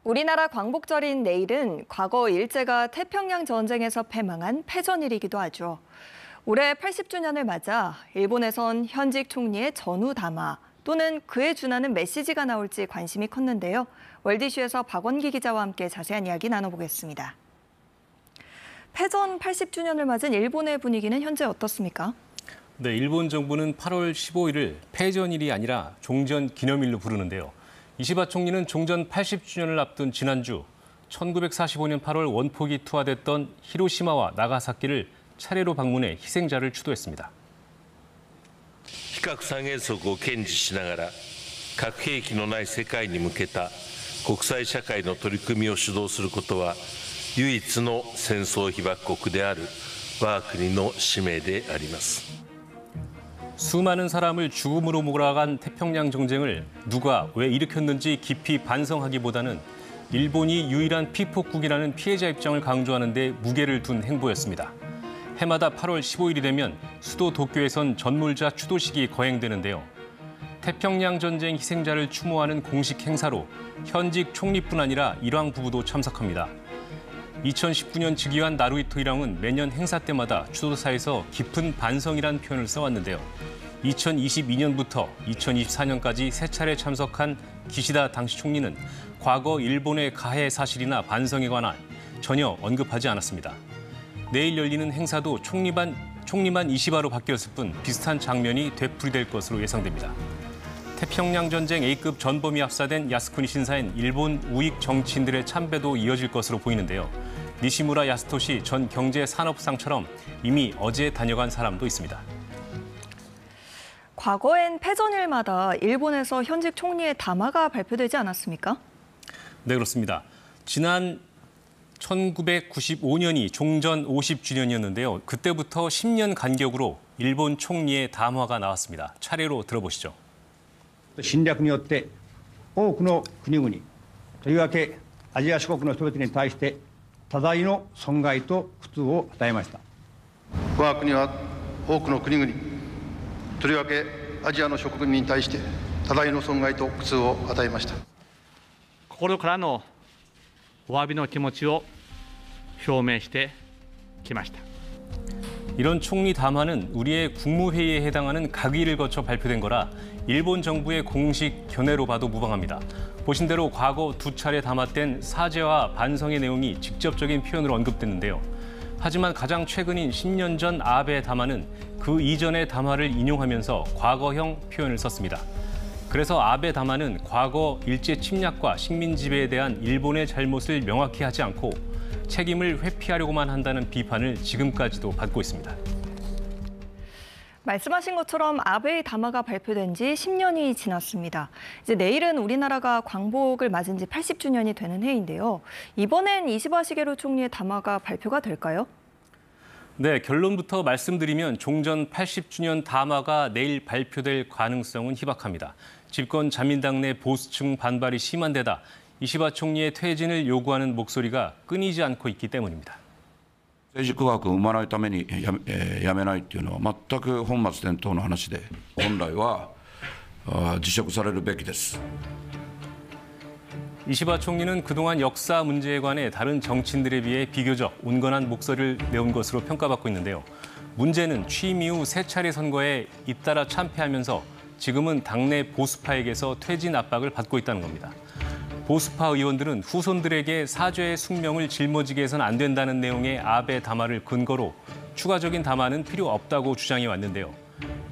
우리나라 광복절인 내일은 과거 일제가 태평양 전쟁에서 패망한 패전일이기도 하죠. 올해 80주년을 맞아 일본에선 현직 총리의 전후 담화 또는 그에 준하는 메시지가 나올지 관심이 컸는데요. 월드이슈에서 박원기 기자와 함께 자세한 이야기 나눠보겠습니다. 패전 80주년을 맞은 일본의 분위기는 현재 어떻습니까? 네, 일본 정부는 8월 15일을 패전일이 아니라 종전 기념일로 부르는데요. 이시바 총리는 종전 80주년을 앞둔 지난주 1945년 8월 원폭이 투하됐던 히로시마와 나가사키를 차례로 방문해 희생자를 추도했습니다. 非核三原則を堅持しながら核兵器のない世界に向けた国際社会の取り組みを主導することは唯一の戦争被爆国である我が国の使命であります。 수많은 사람을 죽음으로 몰아간 태평양 전쟁을 누가 왜 일으켰는지 깊이 반성하기보다는 일본이 유일한 피폭국이라는 피해자 입장을 강조하는 데 무게를 둔 행보였습니다. 해마다 8월 15일이 되면 수도 도쿄에선 전몰자 추도식이 거행되는데요. 태평양 전쟁 희생자를 추모하는 공식 행사로 현직 총리뿐 아니라 일왕 부부도 참석합니다. 2019년 즉위한 나루히토 일왕은 매년 행사 때마다 추도사에서 깊은 반성이란 표현을 써왔는데요. 2022년부터 2024년까지 세 차례 참석한 기시다 당시 총리는 과거 일본의 가해 사실이나 반성에 관한 전혀 언급하지 않았습니다. 내일 열리는 행사도 총리만 이시바로 바뀌었을 뿐 비슷한 장면이 되풀이될 것으로 예상됩니다. 태평양 전쟁 A급 전범이 합사된 야스쿠니 신사엔 일본 우익 정치인들의 참배도 이어질 것으로 보이는데요. 니시무라 야스토시 전 경제산업상처럼 이미 어제 다녀간 사람도 있습니다. 과거엔 패전일마다 일본에서 현직 총리의 담화가 발표되지 않았습니까? 네, 그렇습니다. 지난 1995년이 종전 50주년이었는데요. 그때부터 10년 간격으로 일본 총리의 담화가 나왔습니다. 차례로 들어보시죠. 侵略によって多くの国々、とりわけアジア諸国の人々に対して多大の損害と苦痛を与えました。我が国は多くの国々、とりわけアジアの諸国民に対して多大の損害と苦痛を与えました。心からのお詫びの気持ちを表明してきました。 이런 총리 담화는 우리의 국무회의에 해당하는 각의를 거쳐 발표된 거라 일본 정부의 공식 견해로 봐도 무방합니다. 보신 대로 과거 두 차례 담화된 사죄와 반성의 내용이 직접적인 표현으로 언급됐는데요. 하지만 가장 최근인 10년 전 아베 담화는 그 이전의 담화를 인용하면서 과거형 표현을 썼습니다. 그래서 아베 담화는 과거 일제 침략과 식민 지배에 대한 일본의 잘못을 명확히 하지 않고 책임을 회피하려고만 한다는 비판을 지금까지도 받고 있습니다. 말씀하신 것처럼 아베의 담화가 발표된 지 10년이 지났습니다. 이제 내일은 우리나라가 광복을 맞은 지 80주년이 되는 해인데요. 이번엔 이시바 시게루 총리의 담화가 발표가 될까요? 네, 결론부터 말씀드리면 종전 80주년 담화가 내일 발표될 가능성은 희박합니다. 집권 자민당 내 보수층 반발이 심한 데다 이시바 총리의 퇴진을 요구하는 목소리가 끊이지 않고 있기 때문입니다. 政治空白を生まないためにやめないっていうのは全く本末転倒の話で、本来は辞職されるべきです。 이시바 총리는 그동안 역사 문제에 관해 다른 정치인들에 비해 비교적 온건한 목소리를 내온 것으로 평가받고 있는데요. 문제는 취임 이후 세 차례 선거에 잇따라 참패하면서 지금은 당내 보수파에게서 퇴진 압박을 받고 있다는 겁니다. 보수파 의원들은 후손들에게 사죄의 숙명을 짊어지게 해서는 안 된다는 내용의 아베 담화를 근거로 추가적인 담화는 필요 없다고 주장해 왔는데요.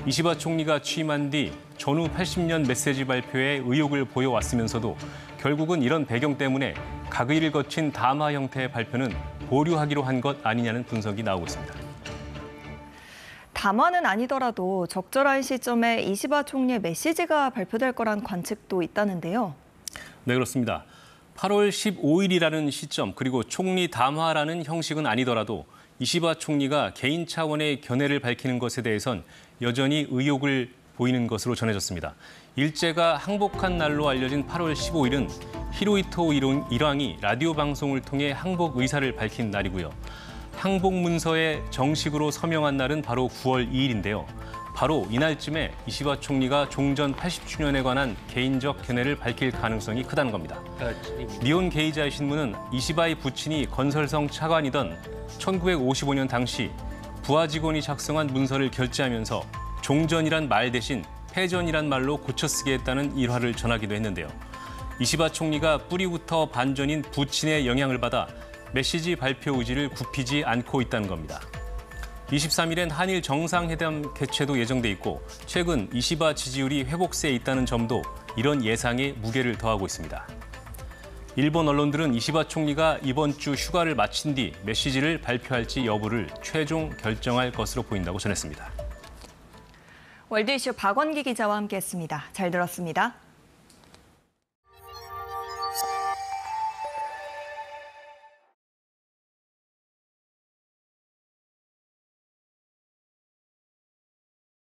이시바 총리가 취임한 뒤 전후 80년 메시지 발표에 의욕을 보여왔으면서도 결국은 이런 배경 때문에 각의를 거친 담화 형태의 발표는 보류하기로 한 것 아니냐는 분석이 나오고 있습니다. 담화는 아니더라도 적절한 시점에 이시바 총리의 메시지가 발표될 거란 관측도 있다는데요. 네, 그렇습니다. 8월 15일이라는 시점 그리고 총리 담화라는 형식은 아니더라도 이시바 총리가 개인 차원의 견해를 밝히는 것에 대해선 여전히 의욕을 보이는 것으로 전해졌습니다. 일제가 항복한 날로 알려진 8월 15일은 히로히토 일왕이 라디오 방송을 통해 항복 의사를 밝힌 날이고요. 항복 문서에 정식으로 서명한 날은 바로 9월 2일인데요. 바로 이날쯤에 이시바 총리가 종전 80주년에 관한 개인적 견해를 밝힐 가능성이 크다는 겁니다. 니온 게이자의 신문은 이시바의 부친이 건설성 차관이던 1955년 당시 부하 직원이 작성한 문서를 결제하면서 종전이란 말 대신 패전이란 말로 고쳐쓰게 했다는 일화를 전하기도 했는데요. 이시바 총리가 뿌리부터 반전인 부친의 영향을 받아 메시지 발표 의지를 굽히지 않고 있다는 겁니다. 23일엔 한일 정상회담 개최도 예정돼 있고 최근 이시바 지지율이 회복세에 있다는 점도 이런 예상에 무게를 더하고 있습니다. 일본 언론들은 이시바 총리가 이번 주 휴가를 마친 뒤 메시지를 발표할지 여부를 최종 결정할 것으로 보인다고 전했습니다. 월드 이슈 박원기 기자와 함께했습니다. 잘 들었습니다.